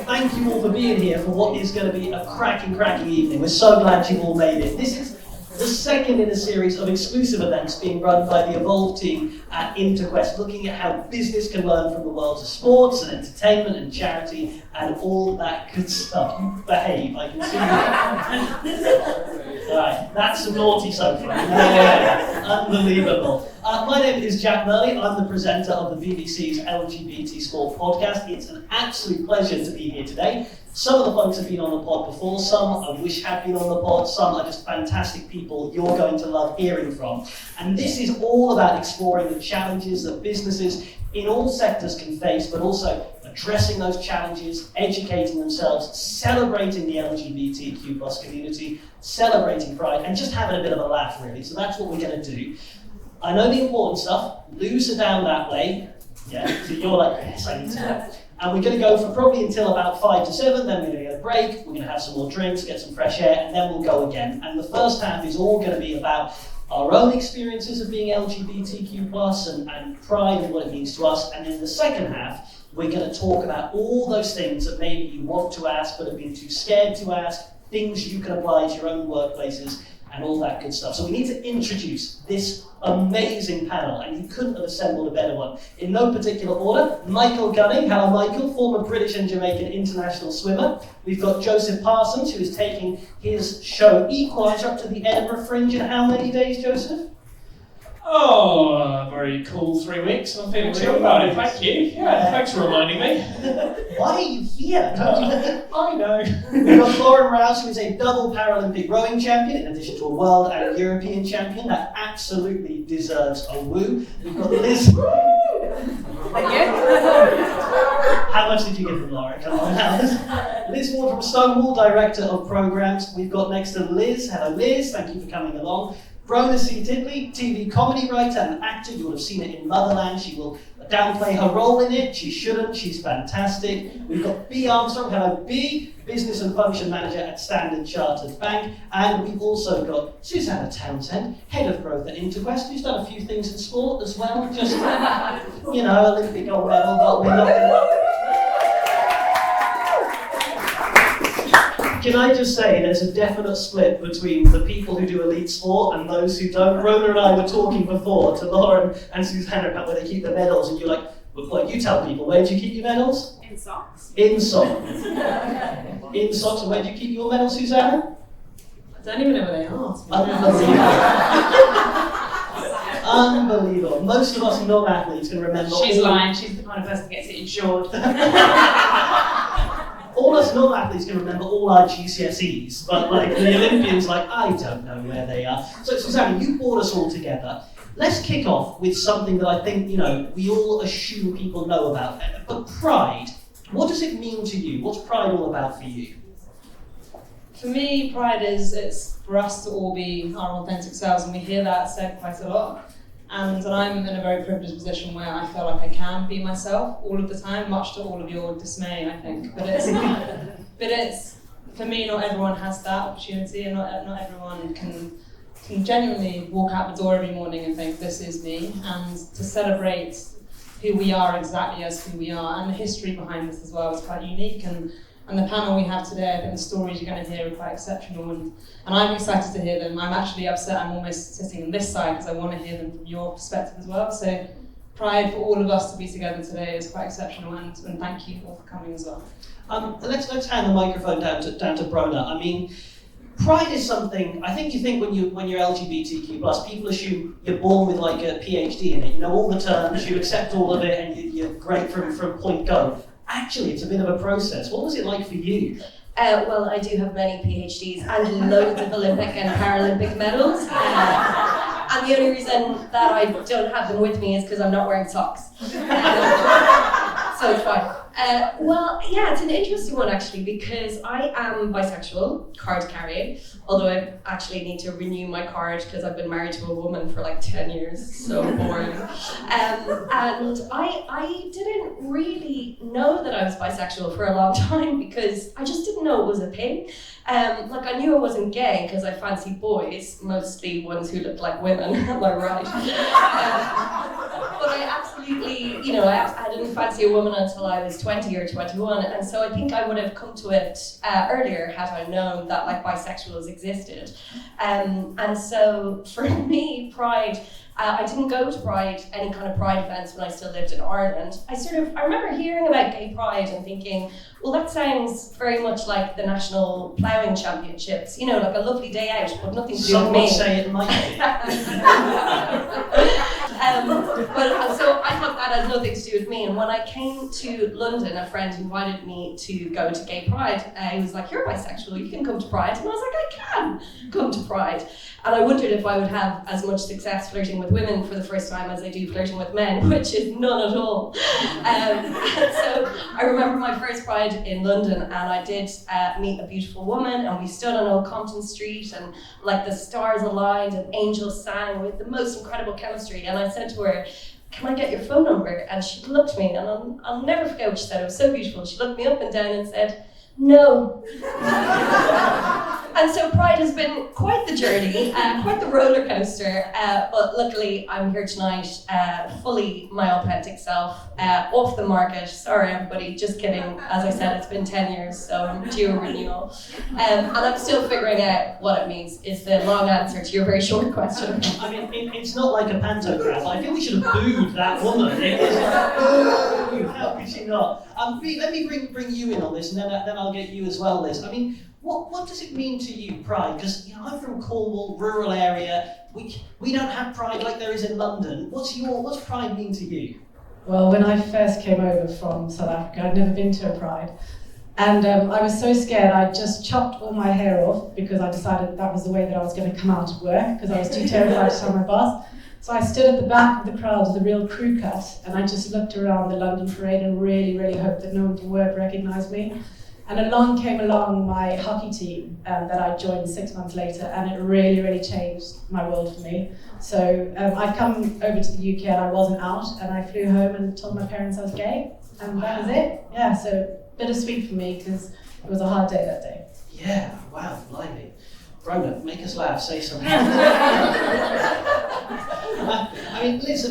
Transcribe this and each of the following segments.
Thank you all for being here for what is going to be a cracking evening. We're so glad you all made it. This is the second in a series of exclusive events being run by the Evolve team at Interquest, looking at how business can learn from the worlds of sports and entertainment and charity and all that good stuff. You behave, I can see you. Right, that's some naughty so far. Unbelievable. My name is Jack Murley. I'm the presenter of the BBC's LGBT Sport podcast. It's an absolute pleasure to be here today. Some of the folks have been on the pod before, some I wish had been on the pod, some are just fantastic people you're going to love hearing from. And this is all about exploring the challenges that businesses in all sectors can face, but also addressing those challenges, educating themselves, celebrating the LGBTQ plus community, celebrating pride, and just having a bit of a laugh, really. So that's what we're going to do. I know the important stuff. Loose are down that way. Yeah, so you're like, yes, I need to know. And we're going to go for probably until about 5 to 7, then we're going to get a break, we're going to have some more drinks, get some fresh air, and then we'll go again. And the first half is all going to be about our own experiences of being LGBTQ+, and pride and what it means to us. And in the second half, we're going to talk about all those things that maybe you want to ask but have been too scared to ask, things you can apply to your own workplaces, and all that good stuff. So we need to introduce this amazing panel, and you couldn't have assembled a better one. In no particular order, Michael Gunning. Hello, Michael, former British and Jamaican international swimmer. We've got Joseph Parsons, who is taking his show Equaliser up to the Edinburgh Fringe in how many days, Joseph? Oh, a very cool 3 weeks. I'm feeling chill about it, thank you. Yeah, thanks for reminding me. Why are you here? I know. We've got Lauren Rouse, who is a double Paralympic rowing champion, in addition to a world and European champion. That absolutely deserves a woo. We've got Liz. Thank you. How much did you give them, Lauren? Come on now. Liz Ward from Stonewall, Director of Programmes. We've got next to Liz. Hello, Liz. Thank you for coming along. Brona C. Tiddley, TV comedy writer and actor. You will have seen it in Motherland. She will downplay her role in it. She shouldn't. She's fantastic. We've got B. Armstrong. Hello, B. Business and Function Manager at Standard Chartered Bank. And we've also got Susanna Townsend, Head of Growth at Interquest, who's done a few things in sport as well. Just, Olympic gold medal, but we're not going to... Can I just say, there's a definite split between the people who do elite sport and those who don't. Rona and I were talking before to Lauren and Susanna about where they keep their medals, and you're like, well, you tell people, where do you keep your medals? In socks. In socks. In socks, and where do you keep your medals, Susanna? I don't even know where they are. Unbelievable. Unbelievable. Most of us non-athletes can remember. She's lying, she's the kind of person that gets it insured. All us non-athletes can remember all our GCSEs, but like the Olympians, I don't know where they are. So Susanna, you brought us all together. Let's kick off with something that I think, we all assume people know about. But pride, what does it mean to you? What's pride all about for you? For me, pride it's for us to all be our authentic selves, and we hear that said quite a lot. And I'm in a very privileged position where I feel like I can be myself all of the time, much to all of your dismay, I think. But it's for me, not everyone has that opportunity, and not everyone can genuinely walk out the door every morning and think, this is me, and to celebrate who we are exactly as who we are, and the history behind this as well is quite unique. And the panel we have today, I think the stories you're going to hear are quite exceptional, and I'm excited to hear them. I'm actually upset I'm almost sitting on this side because I want to hear them from your perspective as well. So pride for all of us to be together today is quite exceptional, and thank you all for coming as well. Let's hand the microphone down to Brona. I mean, pride is something, I think you think when you're LGBTQ+, people assume you're born with like a PhD in it. You know all the terms, you accept all of it, and you're great from point go. Actually, it's a bit of a process. What was it like for you? Well, I do have many PhDs and loads of Olympic and Paralympic medals. And the only reason that I don't have them with me is because I'm not wearing socks. So it's fine. Well, yeah, it's an interesting one actually, because I am bisexual, card carrying, although I actually need to renew my card because I've been married to a woman for like 10 years, so boring. And I didn't really know that I was bisexual for a long time because I just didn't know it was a thing. Like I knew I wasn't gay because I fancy boys, mostly ones who looked like women, am I right? But I absolutely completely, I didn't fancy a woman until I was 20 or 21, and so I think I would have come to it earlier had I known that like bisexuals existed. And so for me, Pride, I didn't go to any kind of Pride events when I still lived in Ireland. I remember hearing about gay Pride and thinking, well, that sounds very much like the National Ploughing Championships, like a lovely day out, but nothing to do with me. Some would say it might be. But so I thought that had nothing to do with me. And when I came to London, a friend invited me to go to gay Pride. He was like, "You're bisexual, you can come to Pride." And I was like, "I can come to Pride." And I wondered if I would have as much success flirting with women for the first time as I do flirting with men, which is none at all. So I remember my first Pride in London, and I did meet a beautiful woman, and we stood on Old Compton Street, and like the stars aligned and angels sang with the most incredible chemistry. And I said to her, "Can I get your phone number?" And she looked at me, and I'll never forget what she said. It was so beautiful. She looked me up and down and said, "No." And so Pride has been quite the journey, quite the roller coaster, but luckily I'm here tonight, fully my authentic self, off the market. Sorry everybody, just kidding. As I said, it's been 10 years, so I'm due a renewal. And I'm still figuring out what it means, is the long answer to your very short question. I mean, it's not like a pantograph. I feel we should have booed that woman. It was like, boo, how could she not? Let me bring you in on this, and then I'll get you as well, Liz. I mean, what does it mean to you, Pride? Because I'm from Cornwall, rural area. We don't have Pride like there is in London. What's Pride mean to you? Well, when I first came over from South Africa, I'd never been to a Pride. And I was so scared, I just chopped all my hair off because I decided that was the way that I was going to come out of work because I was too terrified to tell my boss. So I stood at the back of the crowd with a real crew cut, and I just looked around the London parade and really, really hoped that no one from work recognised me. And along came my hockey team that I joined 6 months later, and it really, really changed my world for me. So I'd come over to the UK and I wasn't out, and I flew home and told my parents I was gay, and that was it. Yeah, so bittersweet for me because it was a hard day that day. Yeah, wow, blimey. Rona, make us laugh, say something. I mean, Liz,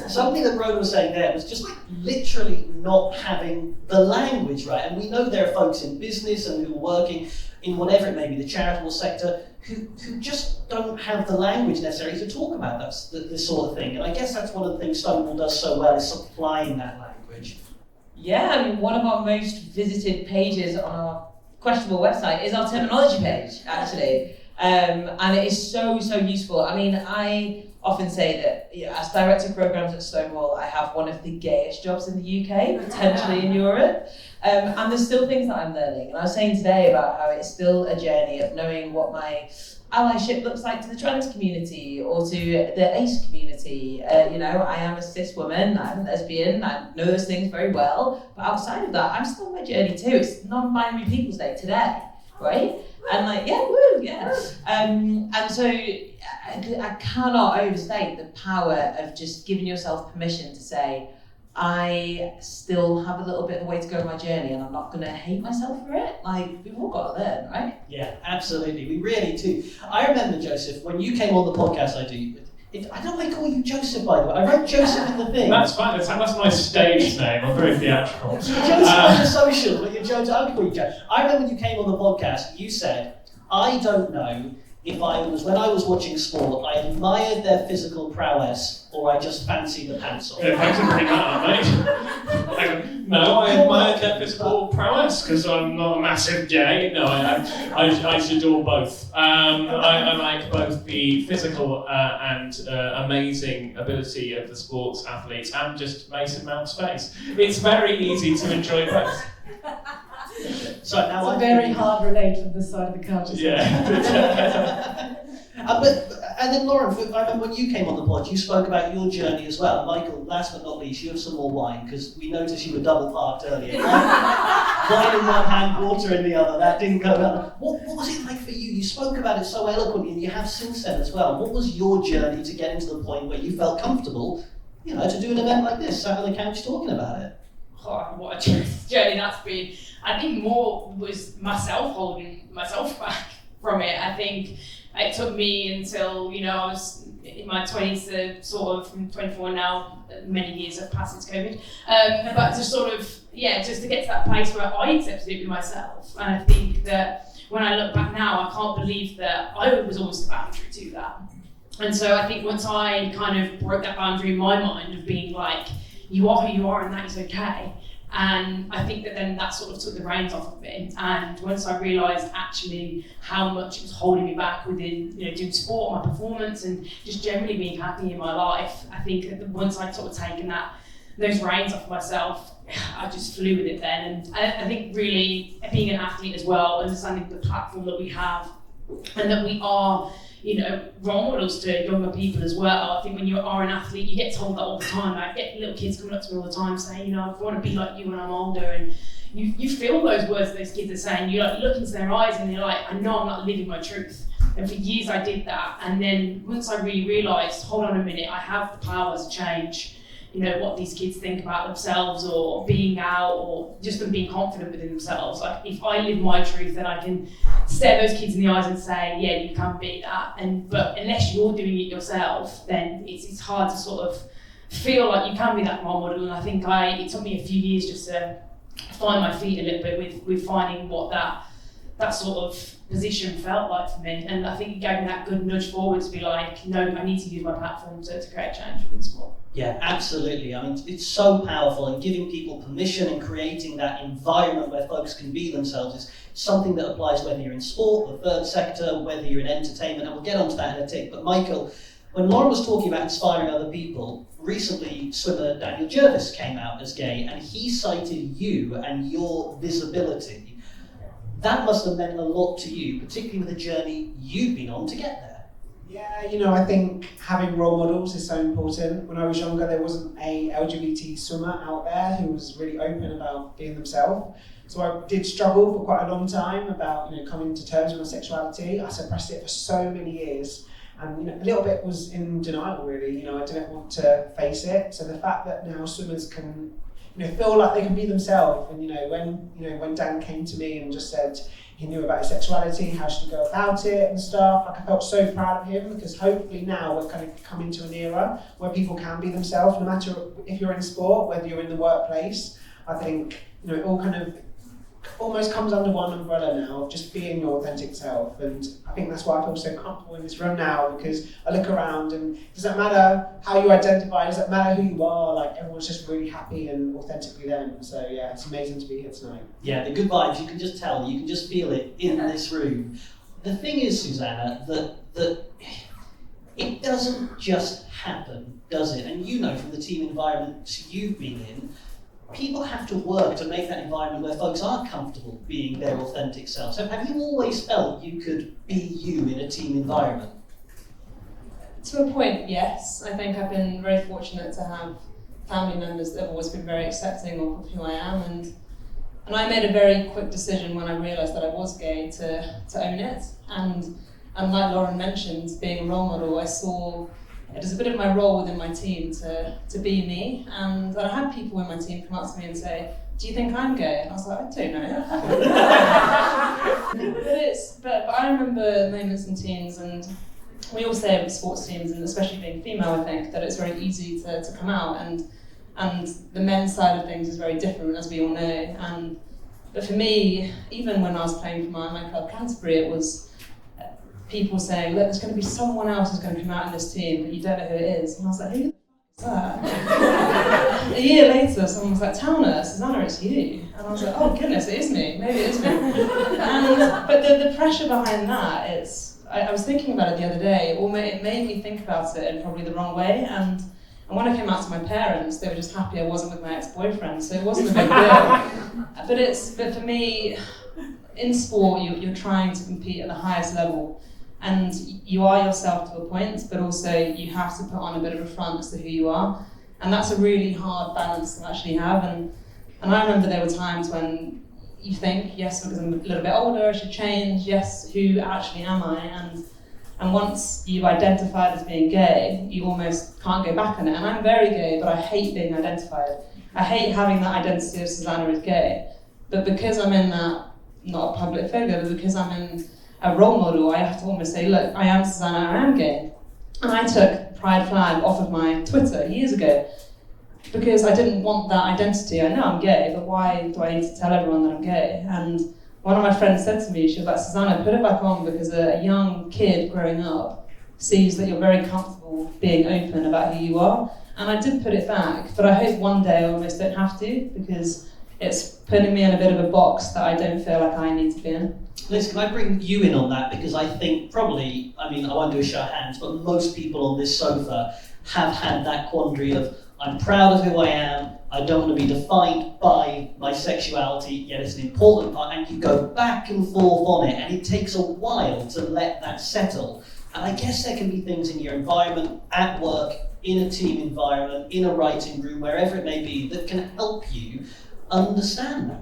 something that Rona was saying there was just like literally not having the language right. And we know there are folks in business and who are working in whatever it may be, the charitable sector, who just don't have the language necessary to talk about this sort of thing. And I guess that's one of the things Stonewall does so well, is supplying that language. Yeah, I mean, one of our most visited pages on our questionable website is our terminology page, actually. And it is so useful. I mean, I often say that as director of programs at Stonewall, I have one of the gayest jobs in the UK, potentially in Europe. And there's still things that I'm learning. And I was saying today about how it's still a journey of knowing what my allyship looks like to the trans community or to the ace community. I am a cis woman, I'm a lesbian, I know those things very well, but outside of that, I'm still on my journey too. It's non-binary People's Day today, right? And and so I cannot overstate the power of just giving yourself permission to say, I still have a little bit of a way to go in my journey and I'm not going to hate myself for it. Like, we've all got to learn, right? Yeah, absolutely. We really do. I remember, Joseph, when you came on the podcast I don't like calling you Joseph, by the way. I wrote Joseph in the thing. That's fine. That's my stage name. I'm very theatrical. Joseph on the social, but you're Joseph. I'll call you Joe. I remember when you came on the podcast, you said, I don't know if when I was watching sport, I admired their physical prowess or I just fancied the pants on. Yeah, thanks for bringing that up, mate. No, I admire their physical prowess because I'm not a massive gay. No, I should adore both. I like both the physical and amazing ability of the sports athletes and just Mason Mount space. It's very easy to enjoy both. So now it's a very hard relate from this side of the couch. Yeah. And then Lauren, I remember when you came on the pod, you spoke about your journey as well. Michael, last but not least, you have some more wine because we noticed you were double parked earlier. Wine in one hand, water in the other. That didn't go well. What was it like for you? You spoke about it so eloquently, and you have since then as well. What was your journey to get into the point where you felt comfortable, to do an event like this, sat on the couch talking about it? Oh, what a journey that's been. I think more was myself holding myself back from it. I think it took me until, I was in my 20s to sort of from 24 now, many years have passed since COVID, but to sort of, just to get to that place where I accepted it with myself. And I think that when I look back now, I can't believe that I was almost the boundary to that. And so I think once I kind of broke that boundary in my mind of being like, you are who you are and that is okay. And I think that then that sort of took the reins off of me. And once I realised actually how much it was holding me back within, doing sport, my performance, and just generally being happy in my life, I think that once I'd sort of taken those reins off myself, I just flew with it then. And I think really being an athlete as well, understanding the platform that we have and that we are, role models to younger people as well. I think when you are an athlete, you get told that all the time. I get little kids coming up to me all the time saying, I want to be like you when I'm older. And you feel those words that those kids are saying. You look into their eyes and you're like, I know I'm not living my truth. And for years I did that. And then once I really realised, hold on a minute, I have the power to change what these kids think about themselves or being out or just them being confident within themselves. Like if I live my truth, then I can stare those kids in the eyes and say, yeah, you can be that. But unless you're doing it yourself, then it's hard to sort of feel like you can be that role model. And I think it took me a few years just to find my feet a little bit with finding what that sort of position felt like for me. And I think it gave me that good nudge forward to be like, no, I need to use my platform to create change within sport. Yeah, absolutely. I mean, it's so powerful, and giving people permission and creating that environment where folks can be themselves is something that applies whether you're in sport, the third sector, whether you're in entertainment, and we'll get onto that in a tick. But Michael, when Lauren was talking about inspiring other people, recently swimmer Daniel Jervis came out as gay, and he cited you and your visibility. That must have meant a lot to you, particularly with the journey you've been on to get there. Yeah, I think having role models is so important. When I was younger, there wasn't a LGBT swimmer out there who was really open about being themselves. So I did struggle for quite a long time about, coming to terms with my sexuality. I suppressed it for so many years, and a little bit was in denial. Really, I didn't want to face it. So the fact that now swimmers can, feel like they can be themselves, and when Dan came to me and just said he knew about his sexuality, how should he go about it and stuff, I felt so proud of him, because hopefully now we're kind of coming to an era where people can be themselves, no matter if you're in sport, whether you're in the workplace. I think it all kind of almost comes under one umbrella now of just being your authentic self. And I think that's why I feel so comfortable in this room now, because I look around and it doesn't matter how you identify, it doesn't matter who you are, like everyone's just really happy and authentically them. So yeah, it's amazing to be here tonight. Yeah, the good vibes, you can just tell, you can just feel it in this room. The thing is, Susanna, that it doesn't just happen, does it? And from the team environments you've been in, people have to work to make that environment where folks are comfortable being their authentic selves. So have you always felt you could be you in a team environment? To a point, yes. I think I've been very fortunate to have family members that have always been very accepting of who I am, and I made a very quick decision when I realised that I was gay to own it. And like Lauren mentioned, being a role model, I saw it as a bit of my role within my team to be me, and I had people in my team come up to me and say, do you think I'm gay? And I was like, I don't know. but I remember moments in teams, and we all say with sports teams, and especially being female, I think, that it's very easy to come out, and the men's side of things is very different, as we all know. But for me, even when I was playing for my club Canterbury, it was people saying, look, there's going to be someone else who's going to come out in this team, but you don't know who it is. And I was like, who the fuck is that? A year later, someone was like, Towner, Susanna, it's you. And I was like, oh goodness, it is me. Maybe it is me. But the pressure behind that, I was thinking about it the other day. It made me think about it in probably the wrong way. And when I came out to my parents, they were just happy I wasn't with my ex-boyfriend, so it wasn't a big deal. But for me, in sport, you're trying to compete at the highest level. And you are yourself to a point, but also you have to put on a bit of a front as to who you are. And that's a really hard balance to actually have. And I remember there were times when you think, yes, because I'm a little bit older, I should change. Yes, who actually am I? And once you've identified as being gay, you almost can't go back on it. And I'm very gay, but I hate being identified. I hate having that identity of Susanna as gay. But because I'm in that, not a public figure, but because I'm in a role model, I have to almost say, look, I am Susanna, I am gay. And I took pride flag off of my Twitter years ago because I didn't want that identity. I know I'm gay, but why do I need to tell everyone that I'm gay? And one of my friends said to me, she was like, Susanna, put it back on because a young kid growing up sees that you're very comfortable being open about who you are. And I did put it back, but I hope one day I almost don't have to because it's putting me in a bit of a box that I don't feel like I need to be in. Liz, can I bring you in on that? Because I think probably, I won't do a show of hands, but most people on this sofa have had that quandary of, I'm proud of who I am, I don't want to be defined by my sexuality, yet it's an important part, and you go back and forth on it, and it takes a while to let that settle. And I guess there can be things in your environment, at work, in a team environment, in a writing room, wherever it may be, that can help you understand that.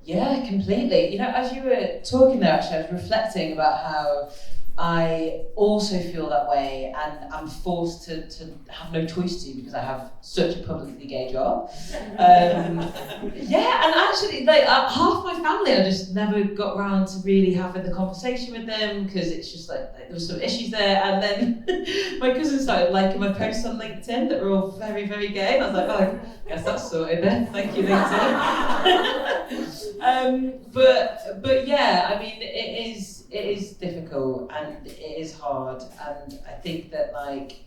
Yeah, completely. You know, as you were talking there, actually, I was reflecting about how I also feel that way, and I'm forced to have no choice to because I have such a publicly gay job. Yeah, and actually, like half my family, I just never got around to really having the conversation with them because it's just like there was some issues there. And then my cousin started liking my posts on LinkedIn that were all very, very gay, and I was like, oh, I guess that's sorted then. Thank you, LinkedIn. But yeah, I mean, it is difficult and it is hard, and I think that like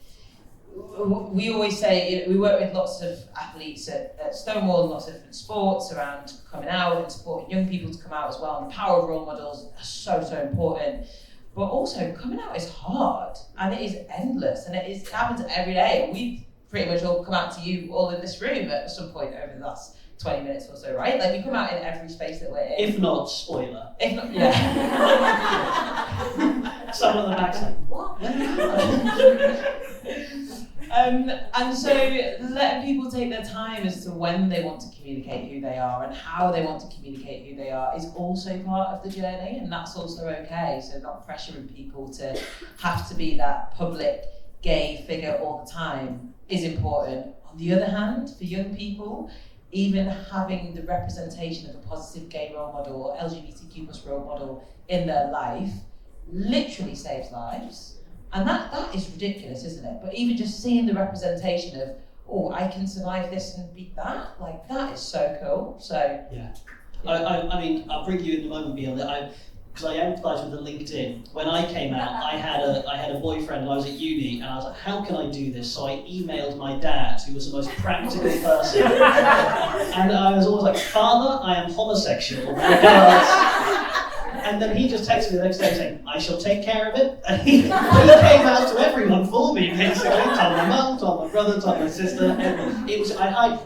we always say, you know, we work with lots of athletes at Stonewall and lots of different sports around coming out and supporting young people to come out as well, and the power of role models are so important. But also coming out is hard and it is endless, and it happens every day, and we've pretty much all come out to you all in this room at some point over the last 20 minutes or so, right? Like, you come out in every space that we're in. If not, spoiler. If not, yeah. Someone at the back's like, what? And so letting people take their time as to when they want to communicate who they are and how they want to communicate who they are is also part of the journey, and that's also okay. So not pressuring people to have to be that public gay figure all the time is important. On the other hand, for young people, even having the representation of a positive gay role model or LGBTQ plus role model in their life literally saves lives. And that is ridiculous, isn't it? But even just seeing the representation of, oh, I can survive this and beat that, like, that is so cool. So yeah. I mean, I'll bring you in a moment beyond that. Because I empathise with the LinkedIn. When I came out, I had a boyfriend, and I was at uni, and I was like, how can I do this? So I emailed my dad, who was the most practical person. And I was always like, Father, I am homosexual. And then he just texted me the next day saying, I shall take care of it. And he came out to everyone for me, basically. Told my mum, told my brother, told my sister. And it was,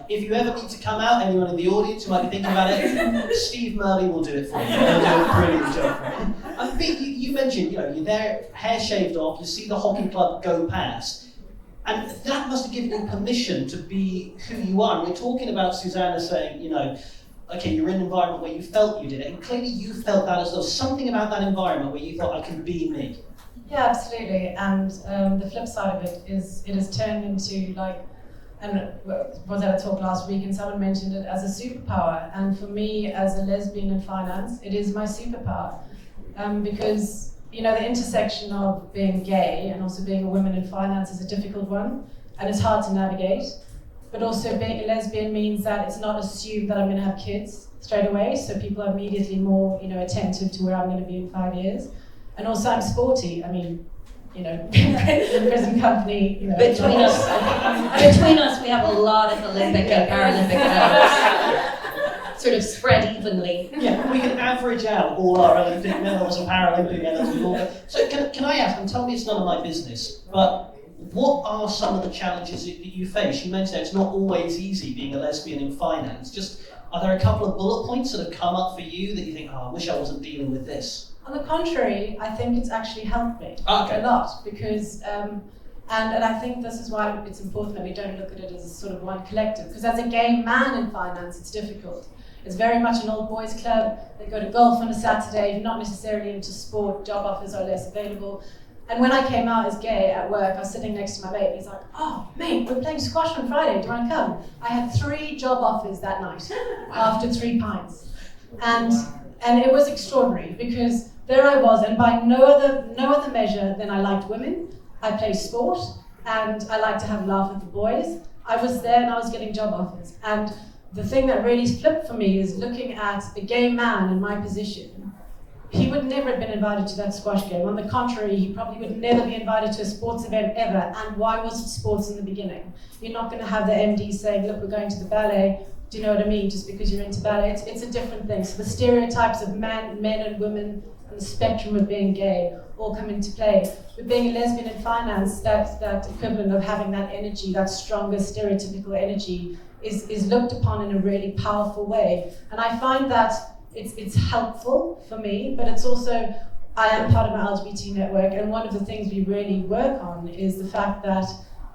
if you ever need to come out, anyone in the audience who might be thinking about it, Steve Murley will do it for you. He'll do a brilliant job for you. And Pete, you mentioned, you know, you're there, hair shaved off, you see the hockey club go past. And that must have given you permission to be who you are. And we're talking about Susanna saying, you know, okay, you're in an environment where you felt you did it, and clearly you felt that as though something about that environment where you thought, I can be me. Yeah, absolutely. And the flip side of it is it has turned into like, and was at a talk last week and someone mentioned it as a superpower. And for me, as a lesbian in finance, it is my superpower. Because, you know, the intersection of being gay and also being a woman in finance is a difficult one, and it's hard to navigate. But also being a lesbian means that it's not assumed that I'm going to have kids straight away, so people are immediately more, you know, attentive to where I'm going to be in 5 years. And also I'm sporty. I mean, you know, prison company, you know. Between us, we have a lot of Olympic and Paralympic medals, sort of spread evenly. Yeah, we can average out all our Olympic medals and Paralympic medals and all that. So can I ask, and tell me it's none of my business, but what are some of the challenges that you face? You mentioned it's not always easy being a lesbian in finance. Just, are there a couple of bullet points that have come up for you that you think, oh, I wish I wasn't dealing with this? On the contrary, I think it's actually helped me a lot, because, and I think this is why it's important that we don't look at it as a sort of one collective, because as a gay man in finance, it's difficult. It's very much an old boys club. They go to golf on a Saturday, you're not necessarily into sport, job offers are less available. And when I came out as gay at work, I was sitting next to my mate, he's like, oh, mate, we're playing squash on Friday, do you want to come? I had 3 job offers that night, after 3 pints. And it was extraordinary, because there I was, and by no other measure than I liked women, I play sport, and I like to have a laugh with the boys. I was there and I was getting job offers. And the thing that really flipped for me is looking at a gay man in my position. He would never have been invited to that squash game. On the contrary, he probably would never be invited to a sports event ever. And why was it sports in the beginning? You're not going to have the MD saying, look, we're going to the ballet. Do you know what I mean? Just because you're into ballet. It's a different thing. So the stereotypes of men and women and the spectrum of being gay all come into play. With being a lesbian in finance, that equivalent of having that energy, that stronger stereotypical energy, is looked upon in a really powerful way. And I find that it's helpful for me, but it's also, I am part of my LGBT network, and one of the things we really work on is the fact that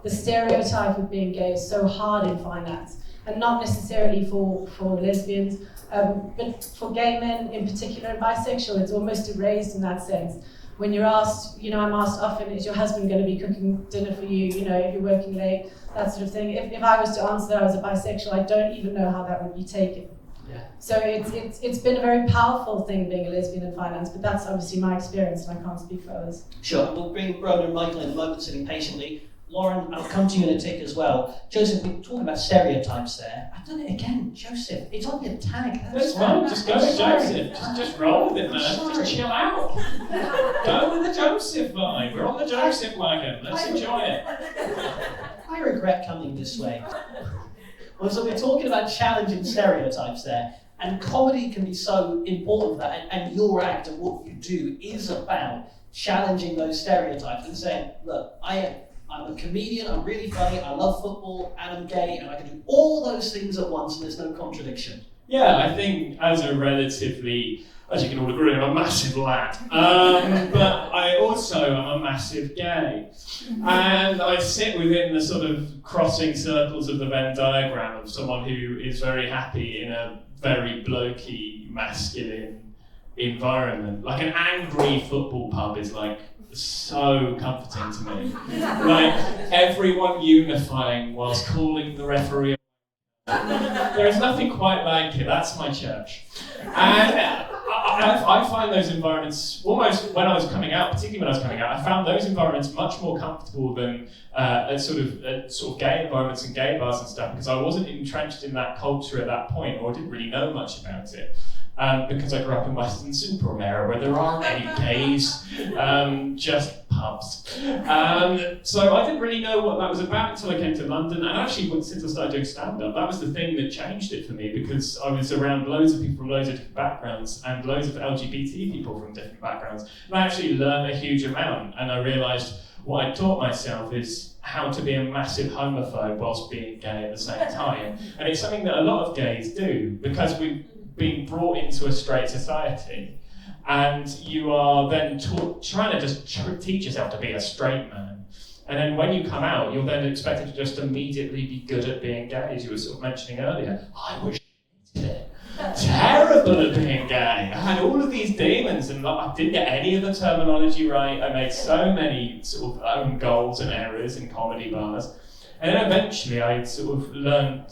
the stereotype of being gay is so hard in finance, and not necessarily for lesbians, but for gay men in particular, and bisexual, it's almost erased in that sense. When you're asked, I'm asked often, is your husband going to be cooking dinner for you, if you're working late, that sort of thing. If I was to answer that I was a bisexual, I don't even know how that would be taken. Yeah. So it's been a very powerful thing being a lesbian in finance, but that's obviously my experience and I can't speak for others. Sure, and we'll bring Ronan and Michael in a moment, sitting patiently. Lauren, I'll come to you in a tick as well. Joseph, we're talking about stereotypes there. I've done it again, Joseph. It's on your tag. That's fine, just go with Joseph. Just roll with it, man. Just chill out. Go with the Joseph vibe. We're on the Joseph wagon. Let's enjoy it. I regret coming this way. Well, so we're talking about challenging stereotypes there, and comedy can be so important for that, and your act and what you do is about challenging those stereotypes and saying, look, I'm a comedian, I'm really funny, I love football, and I'm gay, and I can do all those things at once, and there's no contradiction. Yeah, I think as a relatively, as you can all agree, I'm a massive lad. But I also am a massive gay. And I sit within the sort of crossing circles of the Venn diagram of someone who is very happy in a very blokey, masculine environment. Like an angry football pub is like so comforting to me. Like everyone unifying whilst calling the referee. There is nothing quite like it. That's my church. And I find those environments almost, when I was coming out, particularly when I was coming out, I found those environments much more comfortable than sort of gay environments and gay bars and stuff, because I wasn't entrenched in that culture at that point, or didn't really know much about it. Because I grew up in Western Superham era where there aren't any gays, just pubs. So I didn't really know what that was about until I came to London, and actually since I started doing stand-up, that was the thing that changed it for me, because I was around loads of people from loads of different backgrounds and loads of LGBT people from different backgrounds, and I actually learned a huge amount, and I realised what I taught myself is how to be a massive homophobe whilst being gay at the same time. And it's something that a lot of gays do, because we've been brought into a straight society, and you are then trying to just teach yourself to be a straight man, and then when you come out you're then expected to just immediately be good at being gay, as you were sort of mentioning earlier. I was terrible at being gay. I had all of these demons and I didn't get any of the terminology right. I made so many sort of own goals and errors in comedy bars, and then eventually I sort of learned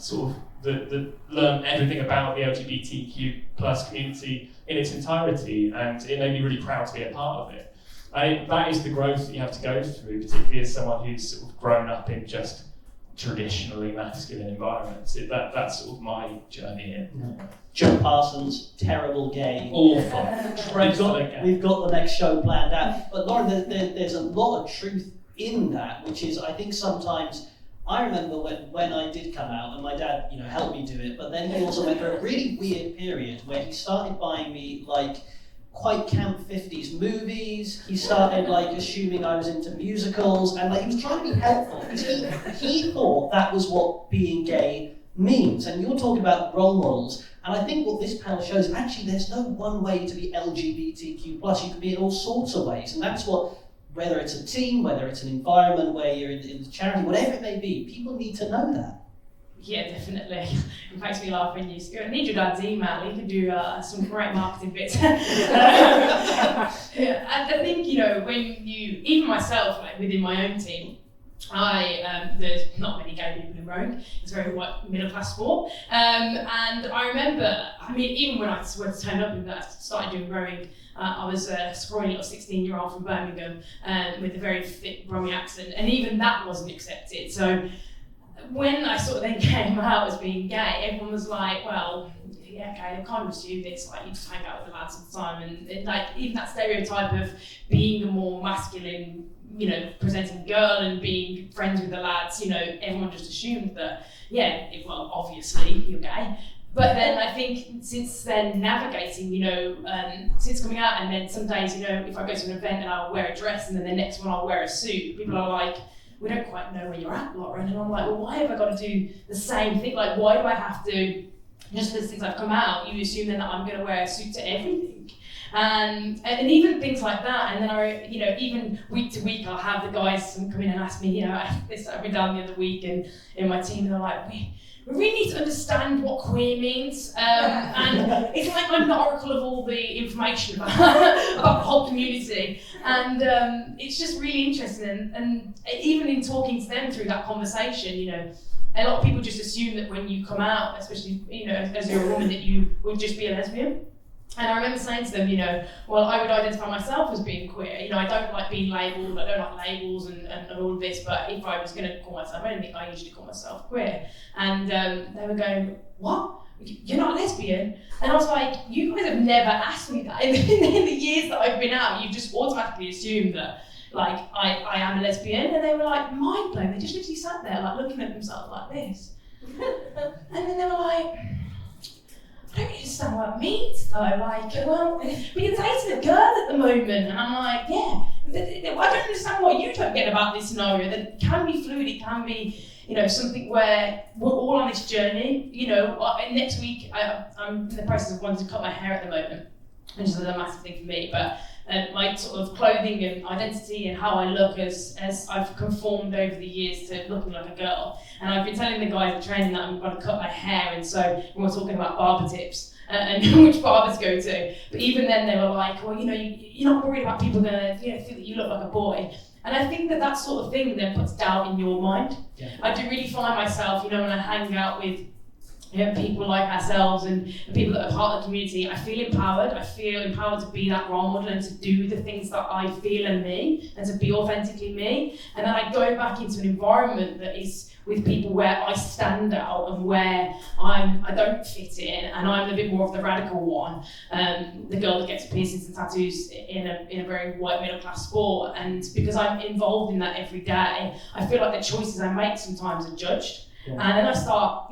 learn everything about the LGBTQ plus community in its entirety, and it made me really proud to be a part of it. That is the growth that you have to go through, particularly as someone who's sort of grown up in just traditionally masculine environments. That's sort of my journey here. Yeah. Joe Parsons, terrible gay. Awful. We've got the next show planned out. But Lauren, there's a lot of truth in that, which is, I think sometimes, I remember when I did come out, and my dad, helped me do it, but then he also went through a really weird period where he started buying me quite camp 50s movies. He started assuming I was into musicals, and he was trying to be helpful because he thought that was what being gay means. And you're talking about role models, and I think what this panel shows, actually there's no one way to be LGBTQ+. You can be in all sorts of ways, and that's what, whether it's a team, whether it's an environment where you're in the charity, whatever it may be, people need to know that. Yeah, definitely. It makes me laugh when you go, I need your dad's email, he can do some great marketing bits. I think, when even myself, within my own team, There's not many gay people in rowing. It's a very white middle class sport. And I remember, even when I turned up and I started doing rowing, I was a scrawny little 16-year-old from Birmingham with a very thick Brummie accent, and even that wasn't accepted. So when I sort of then came out as being gay, everyone was like, well, yeah, okay, they kind of assume this, like you just hang out with the lads all the time, and like even that stereotype of being a more masculine, presenting girl and being friends with the lads, everyone just assumed that, obviously you're gay. But then I think since then navigating, since coming out, and then some days, if I go to an event and I'll wear a dress and then the next one I'll wear a suit, people are like, we don't quite know where you're at, Lauren. And I'm like, well, why have I got to do the same thing? Like, why do I have to, just because since I've come out, you assume then that I'm going to wear a suit to everything. And even things like that, and then even week to week, I'll have the guys come in and ask me, this I've been down the other week, and in my team, they're like, we really need to understand what queer means, and it's like I'm the oracle of all the information about the whole community, and it's just really interesting, and even in talking to them through that conversation, a lot of people just assume that when you come out, especially as you're a woman, that you would just be a lesbian. And I remember saying to them, well, I would identify myself as being queer. I don't like being labelled, I don't like labels and all of this, but if I was going to call myself anything, I usually call myself queer. And they were going, what? You're not a lesbian? And I was like, you guys have never asked me that. In the years that I've been out, you just automatically assumed that, like, I am a lesbian. And they were like, mind blown. They just literally sat there, like, looking at themselves like this. And then they were like, I don't really understand what it means though, like, well, but you're dating a girl at the moment, and I'm like, yeah, I don't understand what you don't get about this scenario, that it can be fluid, it can be, something where we're all on this journey, next week, I'm in the process of wanting to cut my hair at the moment, which is a massive thing for me, but my sort of clothing and identity and how I look as I've conformed over the years to looking like a girl. And I've been telling the guys at training that I'm going to cut my hair, and so when we're talking about barber tips and which barbers go to, but even then they were like, well, you're not worried about people going to think that you look like a boy. And I think that sort of thing then puts doubt in your mind. Yeah. I do really find myself, when I hang out with people like ourselves and people that are part of the community, I feel empowered. I feel empowered to be that role model and to do the things that I feel and me, and to be authentically me. And then I go back into an environment that is with people where I stand out and where I don't fit in, and I'm a bit more of the radical one, the girl that gets piercings and tattoos in a very white middle class sport. And because I'm involved in that every day, I feel like the choices I make sometimes are judged. Yeah. And then I start,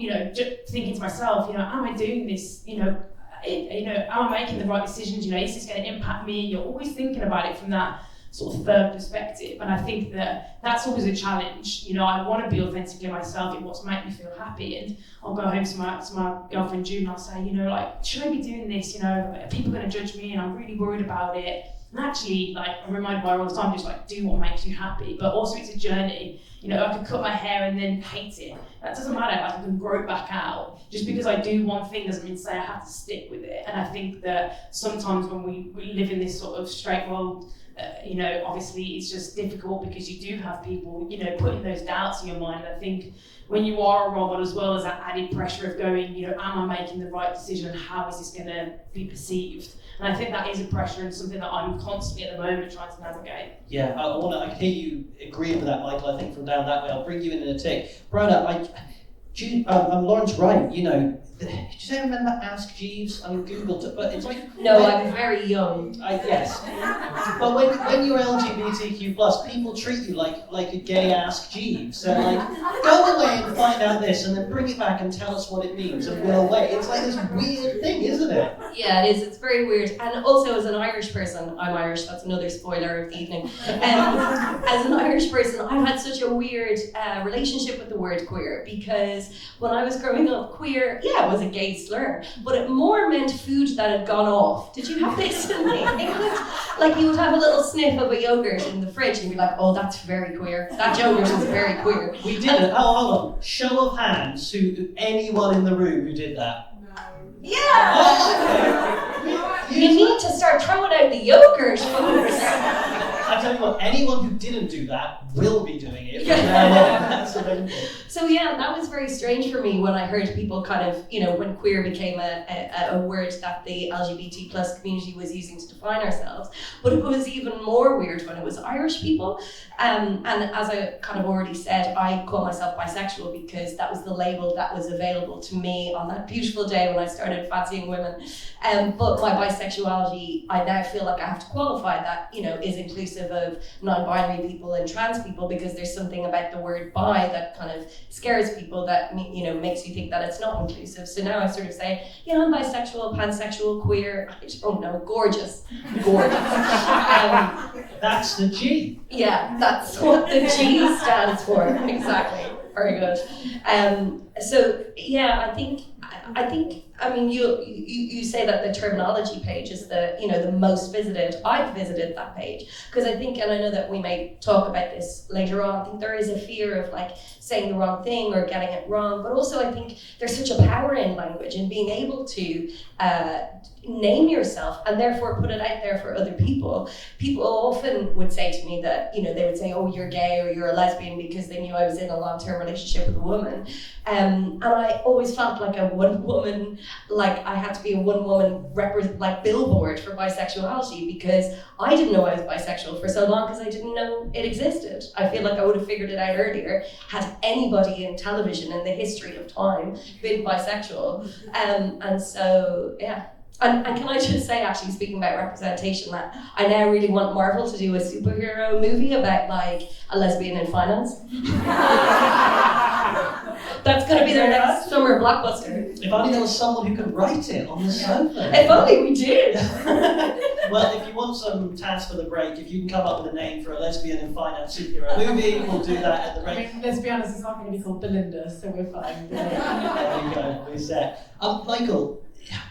thinking to myself, am I doing this? Am I making the right decisions? Is this going to impact me? And you're always thinking about it from that sort of third perspective. And I think that's always a challenge. I want to be authentically myself in what's make me feel happy. And I'll go home to my girlfriend June and I'll say, should I be doing this? Are people going to judge me? And I'm really worried about it. And actually, I'm reminded by her all the time, just do what makes you happy. But also it's a journey. I could cut my hair and then hate it. That doesn't matter. I can grow it back out. Just because I do one thing doesn't mean to say I have to stick with it. And I think that sometimes when we live in this sort of straight world, obviously it's just difficult because you do have people, putting those doubts in your mind. I think when you are a role model, as well as that added pressure of going, am I making the right decision? How is this going to be perceived? And I think that is a pressure and something that I'm constantly at the moment trying to navigate. Yeah, I can hear you agreeing with that, Michael. I think from down that way, I'll bring you in a tick. Brad, I'm Lawrence Wright, did you ever remember Ask Jeeves? I Googled it, but it's like... No, I'm very young. Yes. But when you're LGBTQ+, people treat you like a gay Ask Jeeves. So go away and find out this, and then bring it back and tell us what it means, and we'll wait. It's like this weird thing, isn't it? Yeah, it is. It's very weird. And also, as an Irish person, I'm Irish, that's another spoiler of the evening. As an Irish person, I've had such a weird relationship with the word queer, because when I was growing up, queer, was a gay slur, but it more meant food that had gone off. Did you have this in England? Like you would have a little sniff of a yogurt in the fridge and you'd be like, oh, that's very queer. That yogurt is very queer. We did it. Oh, hold on. Show of hands, anyone in the room who did that? No. Yeah! You need to start throwing out the yogurt, folks. I tell you what, anyone who didn't do that will be doing it. That's available. So yeah, that was very strange for me when I heard people kind of, when queer became a word that the LGBT plus community was using to define ourselves. But it was even more weird when it was Irish people. And as I kind of already said, I call myself bisexual because that was the label that was available to me on that beautiful day when I started fancying women. But my bisexuality, I now feel like I have to qualify that, is inclusive of non-binary people and trans people, because there's something about the word bi that kind of scares people, that makes you think that it's not inclusive. So now I sort of say, I'm bisexual, pansexual, queer, I don't know, gorgeous. That's the G. Yeah, that's what the G stands for. Exactly. Very good. So yeah, I mean, you say that the terminology page is the most visited. I've visited that page because I think, and I know that we may talk about this later on, I think there is a fear of like saying the wrong thing or getting it wrong, but also I think there's such a power in language and being able to name yourself and therefore put it out there for other people. People often would say to me that, they would say, oh, you're gay or you're a lesbian because they knew I was in a long-term relationship with a woman. And I always felt like I had to be a one-woman billboard for bisexuality, because I didn't know I was bisexual for so long because I didn't know it existed. I feel like I would have figured it out earlier had anybody in television in the history of time been bisexual. And so, yeah. And can I just say, actually, speaking about representation, that I now really want Marvel to do a superhero movie about like a lesbian in finance. That's going to be their next summer blockbuster. If only there was someone who could write it on the sofa. If only we did. Well, if you want some tasks for the break, if you can come up with a name for a lesbian in finance superhero movie, we'll do that at the break. Let's be honest, it's not going to be called Belinda, so we're fine. There you go, we're set. Michael,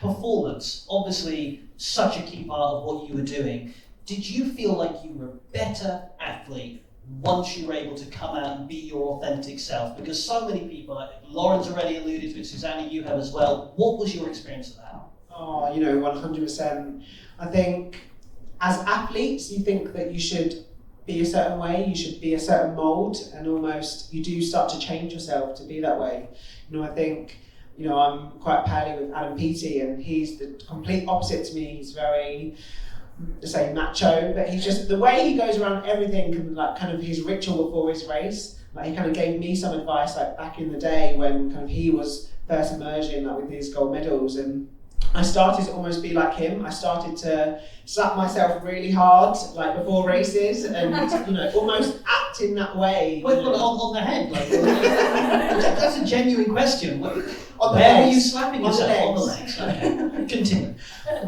performance, obviously such a key part of what you were doing. Did you feel like you were a better athlete once you were able to come out and be your authentic self? Because so many people, like Lauren's already alluded to it, Susanna, you have as well. What was your experience of that? Oh, 100%. I think as athletes, you think that you should be a certain way, you should be a certain mould, and almost you do start to change yourself to be that way. I think, I'm quite pally with Adam Peaty, and he's the complete opposite to me. He's very, say, macho, but he's just, the way he goes around everything, and like kind of his ritual before his race, like he kind of gave me some advice like back in the day when kind of he was first emerging like with his gold medals, and I started to almost be like him. I started to slap myself really hard, like before races, and almost act in that way. Wait, on the head? Like, that's a genuine question. Where were you slapping yourself? On the legs. Okay. Continue.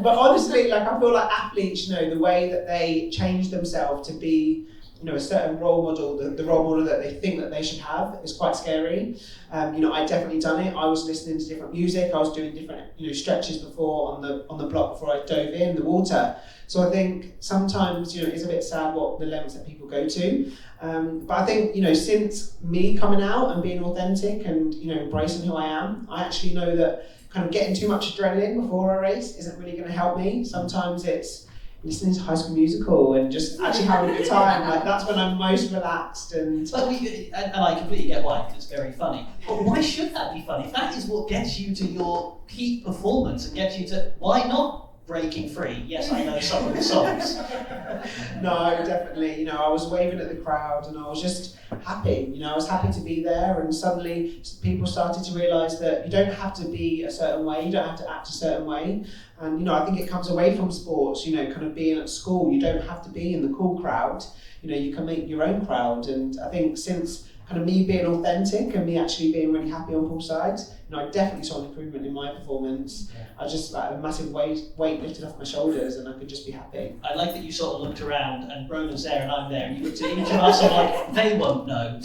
But honestly, I feel like athletes, the way that they change themselves to be, a certain role model, the role model that they think that they should have is quite scary. I definitely done it. I was listening to different music. I was doing different, stretches before on the block before I dove in the water. So I think sometimes, it's a bit sad what the lengths that people go to. But I think, since me coming out and being authentic and, embracing who I am, I actually know that kind of getting too much adrenaline before a race isn't really going to help me. Sometimes it's listening to High School Musical and just actually having a good time. Like that's when I'm most relaxed. And I completely get why, it's very funny. But why should that be funny? If that is what gets you to your peak performance and gets you to, why not breaking free? Yes, I know some of the songs. No, definitely. I was waving at the crowd and I was just happy. I was happy to be there, and suddenly people started to realise that you don't have to be a certain way, you don't have to act a certain way. And I think it comes away from sports, kind of being at school, you don't have to be in the cool crowd. You can make your own crowd. And I think since kind of me being authentic and me actually being really happy on both sides, I definitely saw an improvement in my performance. Yeah. I just a massive weight lifted off my shoulders, and I could just be happy. I like that you sort of looked around, and Ronan's there and I'm there, and you looked at each of us and like, they won't know.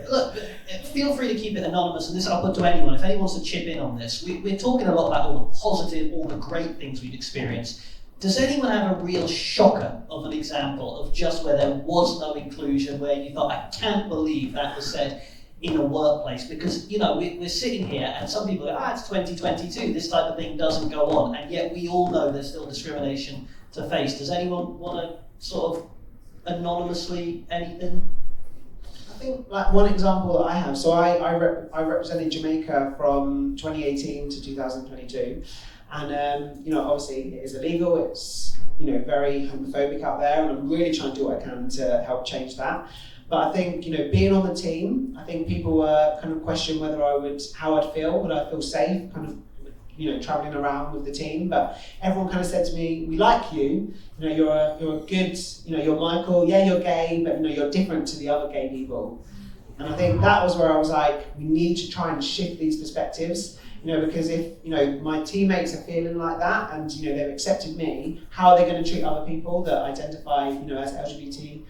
Look, feel free to keep it anonymous, and this I'll put to anyone. If anyone wants to chip in on this, we're talking a lot about all the positive, all the great things we've experienced. Does anyone have a real shocker of an example of just where there was no inclusion, where you thought, I can't believe that was said? in a workplace? Because, you know, we're sitting here and some people go, it's 2022, this type of thing doesn't go on, and yet we all know there's still discrimination to face. Does anyone want to sort of anonymously anything? I think like one example that I have, so I represented Jamaica from 2018 to 2022, and you know, obviously it is illegal, it's, you know, very homophobic out there, and I'm really trying to do what I can to help change that. But I think, you know, being on the team, I think people were kind of questioning whether how I'd feel, would I feel safe, kind of, you know, traveling around with the team. But everyone kind of said to me, we like you, you know, you're a good, you know, you're Michael, yeah, you're gay, but, you know, you're different to the other gay people. And I think that was where I was like, we need to try and shift these perspectives, you know, because if, you know, my teammates are feeling like that and, you know, they've accepted me, how are they going to treat other people that identify, you know, as LGBTQ+?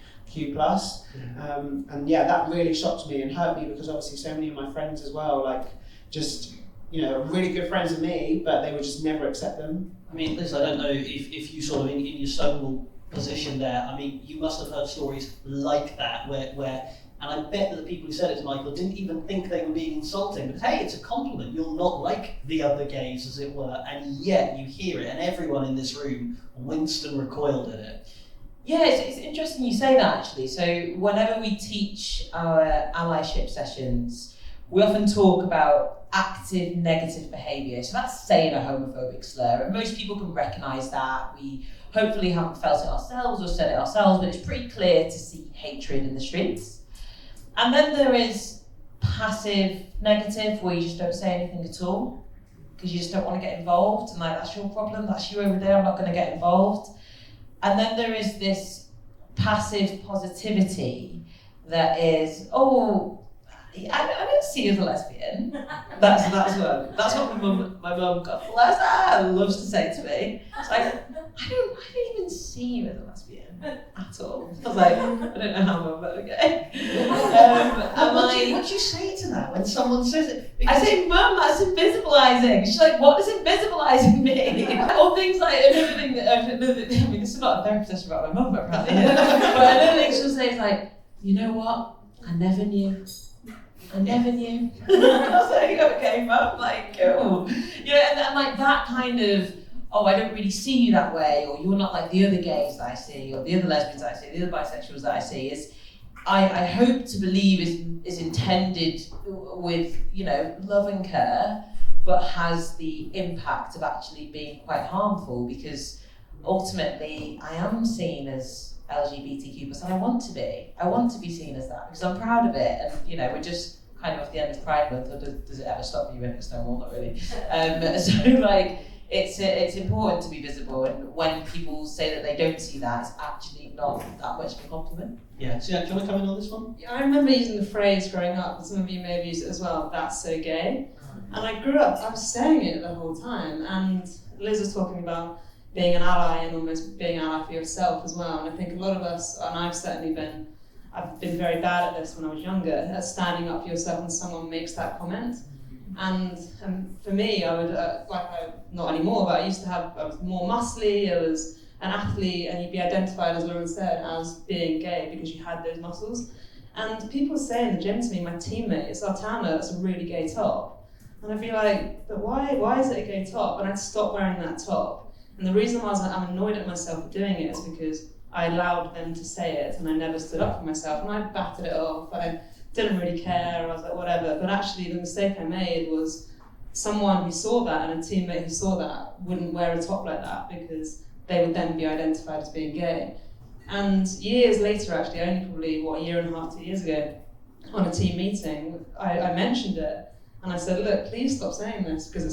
And yeah, that really shocked me and hurt me, because obviously so many of my friends as well, like, just, you know, really good friends of me, but they would just never accept them. I mean, Liz, I don't know if you sort of in your Stonewall position there, I mean, you must have heard stories like that where and I bet that the people who said it to Michael didn't even think they were being insulting, but hey, it's a compliment, you're not like the other gays, as it were, and yet you hear it, and everyone in this room winced and recoiled at it. Yeah, it's interesting you say that, actually. So whenever we teach our allyship sessions, we often talk about active negative behaviour. So that's saying a homophobic slur, and most people can recognise that. We hopefully haven't felt it ourselves or said it ourselves, but it's pretty clear to see hatred in the streets. And then there is passive negative, where you just don't say anything at all, because you just don't want to get involved, and like, that's your problem, that's you over there, I'm not going to get involved. And then there is this passive positivity that is, oh, I don't see you as a lesbian. That's what my mum, God bless her, loves to say to me. It's like, I don't even see you as a lesbian at all. I was like, I don't know how, Mum, but okay. What do you say to that when someone says it? I say, Mum, that's invisibilising. She's like, what does invisibilising mean? Or things like, another thing that, I mean, this is not a therapy session about my mum, but apparently, but another thing she'll say is like, you know what? I never knew. I was like, okay, Mum, like, cool. You know, and like that kind of, oh, I don't really see you that way, or you're not like the other gays that I see, or the other lesbians that I see, the other bisexuals that I see, is, I hope to believe is intended with, you know, love and care, but has the impact of actually being quite harmful, because ultimately I am seen as LGBTQ+, and I want to be seen as that, because I'm proud of it. And, you know, we're just kind of at the end of Pride Month, or does it ever stop you at Stonewall? Not really. So like, it's important to be visible, and when people say that they don't see that, it's actually not that much of a compliment. Yeah, so yeah, do you want to come in on this one? I remember using the phrase growing up, and some of you may have used it as well, that's so gay. And I grew up, I was saying it the whole time, and Liz was talking about being an ally and almost being an ally for yourself as well. And I think a lot of us, and I've been very bad at this when I was younger, at standing up for yourself when someone makes that comment. And for me, I would, not anymore, but I was more muscly, I was an athlete, and you'd be identified, as Lauren said, as being gay because you had those muscles. And people say in the gym to me, my teammates, Artana, that's a really gay top. And I'd be like, but why is it a gay top? And I'd stop wearing that top. And the reason why I'm annoyed at myself for doing it is because I allowed them to say it, and I never stood up for myself, and I batted it off. I didn't really care, I was like, whatever. But actually, the mistake I made was someone who saw that, and a teammate who saw that, wouldn't wear a top like that, because they would then be identified as being gay. And years later, actually, only probably, a year and a half, 2 years ago, on a team meeting, I mentioned it, and I said, look, please stop saying this, because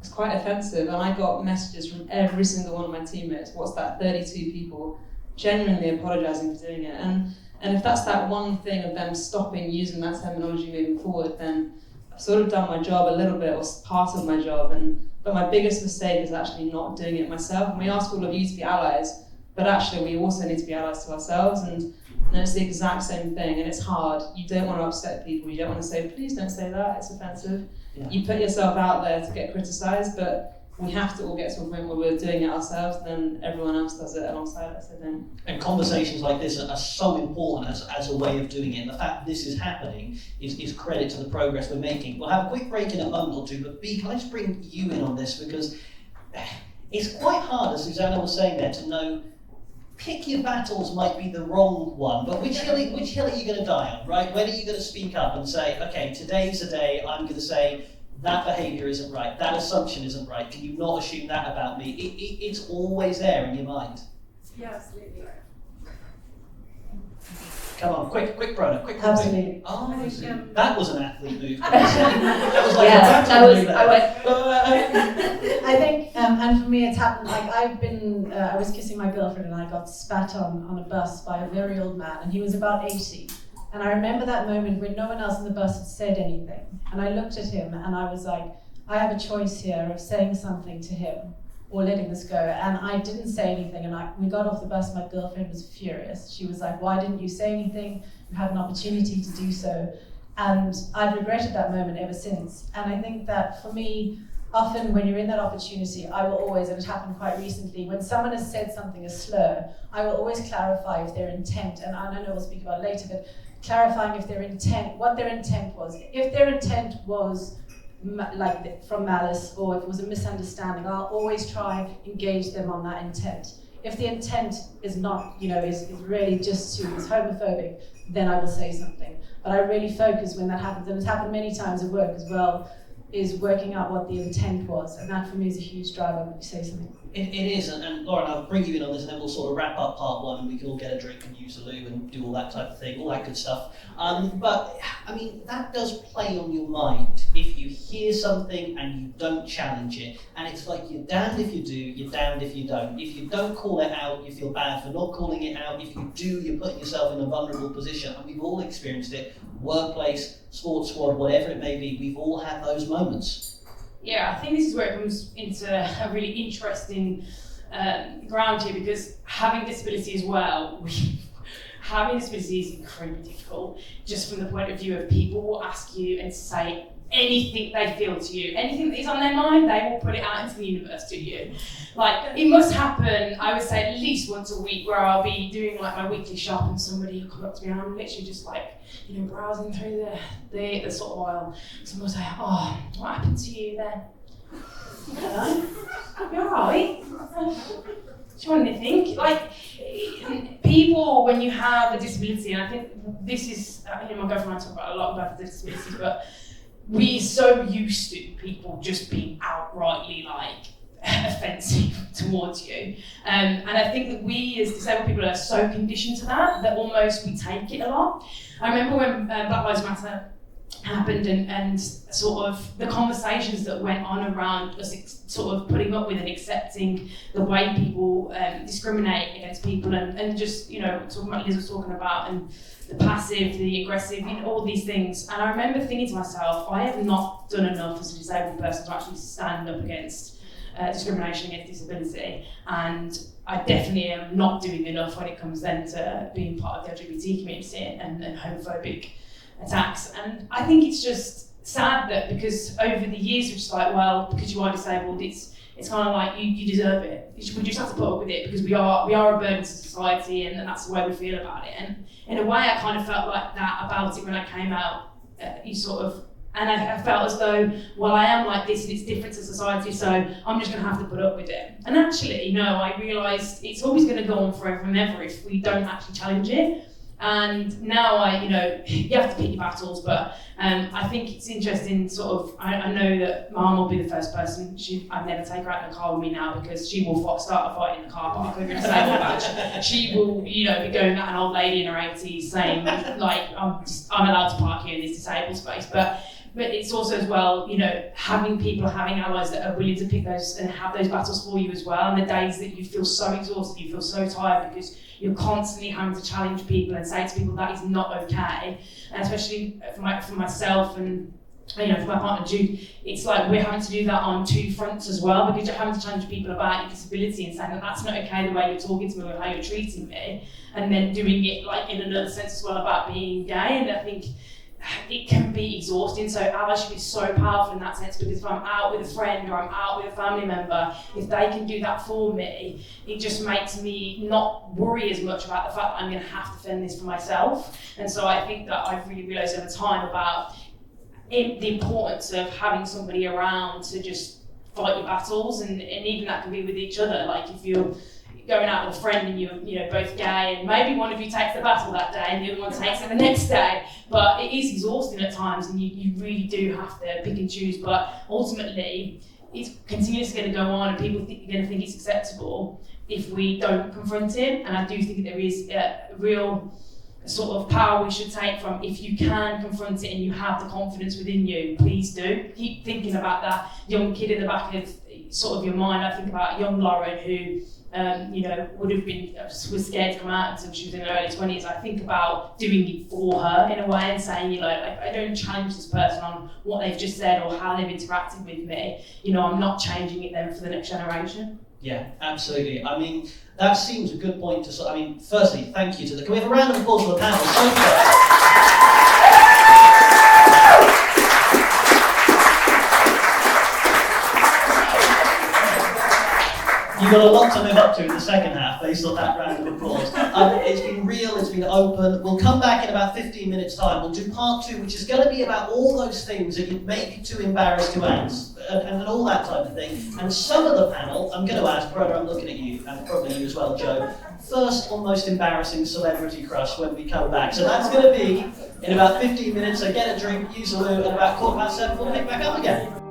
it's quite offensive. And I got messages from every single one of my teammates, 32 people, genuinely apologising for doing it. And if that's that one thing of them stopping using that terminology moving forward, then I've sort of done my job a little bit, or part of my job. But my biggest mistake is actually not doing it myself. And we ask all of you to be allies, but actually we also need to be allies to ourselves. And it's the exact same thing, and it's hard. You don't want to upset people. You don't want to say, please don't say that, it's offensive. Yeah. You put yourself out there to get criticised, but we have to all get to a point where we're doing it ourselves, then everyone else does it alongside us, I think. And conversations like this are so important as a way of doing it. And the fact this is happening is credit to the progress we're making. We'll have a quick break in a moment or two, but B, can I just bring you in on this? Because it's quite hard, as Susanna was saying there, to know pick your battles might be the wrong one, but which hill are you going to die on, right? When are you going to speak up and say, okay, today's the day I'm going to say, that behaviour isn't right, that assumption isn't right, can you not assume that about me? It's always there in your mind. Yeah, absolutely. Come on, quick, Brona, quick. Absolutely. Oh, I think, that was an athlete move. That was like Yeah, a that was, move I went, I think, and for me, it's happened. Like I was kissing my girlfriend, and I got spat on a bus by a very old man, and he was about 80. And I remember that moment when no one else in the bus had said anything, and I looked at him, and I was like, I have a choice here of saying something to him or letting this go. And I didn't say anything, and we got off the bus. My girlfriend was furious. She was like, why didn't you say anything? You had an opportunity to do so. And I've regretted that moment ever since. And I think that for me, often when you're in that opportunity, I will always, and it happened quite recently, when someone has said something a slur, I will always clarify if their intent, and I know we'll speak about it later, but clarifying if their intent, what their intent was. If their intent was like from malice, or if it was a misunderstanding, I'll always try and engage them on that intent. If the intent is not, is really just is homophobic, then I will say something. But I really focus when that happens, and it's happened many times at work as well, is working out what the intent was, and that for me is a huge driver when you say something. It is, and Lauren, I'll bring you in on this, and then we'll sort of wrap up part one, and we can all get a drink and use the loo and do all that type of thing, all that good stuff. But I mean, that does play on your mind if you hear something and you don't challenge it, and it's like you're damned if you do, you're damned if you don't. If you don't call it out, you feel bad for not calling it out. If you do, you're putting yourself in a vulnerable position, and we've all experienced it. Workplace, sports squad, whatever it may be, we've all had those moments. Yeah, I think this is where it comes into a really interesting ground here, because having disability as well, having disability is incredibly difficult, just from the point of view of people will ask you and say anything they feel to you, anything that is on their mind, they will put it out into the universe to you. Like, it must happen, I would say, at least once a week, where I'll be doing like my weekly shop and somebody will come up to me and I'm literally just like, browsing through the sort of aisle. Someone will say, oh, what happened to you then? You're alright. Do you want anything? Like, people, when you have a disability, and I think this is, my girlfriend and I talk about a lot about the disabilities, but we're so used to people just being outrightly offensive towards you. And I think that we as disabled people are so conditioned to that almost we take it a lot. I remember when Black Lives Matter happened and sort of the conversations that went on around us sort of putting up with and accepting the way people discriminate against people and just, talking about Liz was talking about and the passive, the aggressive, all these things. And I remember thinking to myself, I have not done enough as a disabled person to actually stand up against discrimination against disability, and I definitely am not doing enough when it comes then to being part of the LGBT community and homophobic attacks. And I think it's just sad that because over the years we're just like, well, because you are disabled, it's kind of like you deserve it. We just have to put up with it because we are a burden to society, and that's the way we feel about it. And in a way, I kind of felt like that about it when I came out. And I felt as though, well, I am like this and it's different to society, so I'm just going to have to put up with it. And actually, no, I realised it's always going to go on forever and ever if we don't actually challenge it. And now you have to pick your battles, but I think it's interesting I know that Mum will be the first person, I'd never take her out in the car with me now because she will start a fight in the car park over a disabled badge. She will, be going at an old lady in her 80s saying, like, I'm allowed to park here in this disabled space. But it's also as well, having allies that are willing to pick those and have those battles for you as well. And the days that you feel so exhausted, you feel so tired because you're constantly having to challenge people and say to people that is not okay. And especially for myself and for my partner Jude, it's like we're having to do that on two fronts as well, because you're having to challenge people about your disability and saying that that's not okay the way you're talking to me or how you're treating me, and then doing it like in another sense as well about being gay. And I think it can be exhausting. So allyship is so powerful in that sense, because if I'm out with a friend or I'm out with a family member, if they can do that for me, it just makes me not worry as much about the fact that I'm going to have to fend this for myself. And so I think that I've really realised over time about the importance of having somebody around to just fight your battles, and even that can be with each other. Like if you're going out with a friend and you're both gay, and maybe one of you takes the battle that day and the other one takes it the next day, but it is exhausting at times, and you really do have to pick and choose. But ultimately, it's continuously going to go on, and people are going to think it's acceptable if we don't confront it. And I do think there is a real sort of power we should take from, if you can confront it and you have the confidence within you, please do. Keep thinking about that young kid in the back of sort of your mind. I think about young Lauren, who would have been, was scared to come out until she was in her early 20s. I think about doing it for her in a way and saying, I don't challenge this person on what they've just said or how they've interacted with me. I'm not changing it then for the next generation. Yeah, absolutely. I mean, that seems a good point to firstly, thank you to can we have a round of applause for the panel? You've got a lot to live up to in the second half based on that round of applause. It's been real, it's been open. We'll come back in about 15 minutes' time. We'll do part 2, which is going to be about all those things that you may be too embarrassed to ask, and all that type of thing. And some of the panel, I'm going to ask, brother, I'm looking at you, and probably you as well, Joe, first or most embarrassing celebrity crush when we come back. So that's going to be in about 15 minutes, so get a drink, use the loo, and about 7:15 we'll pick back up again.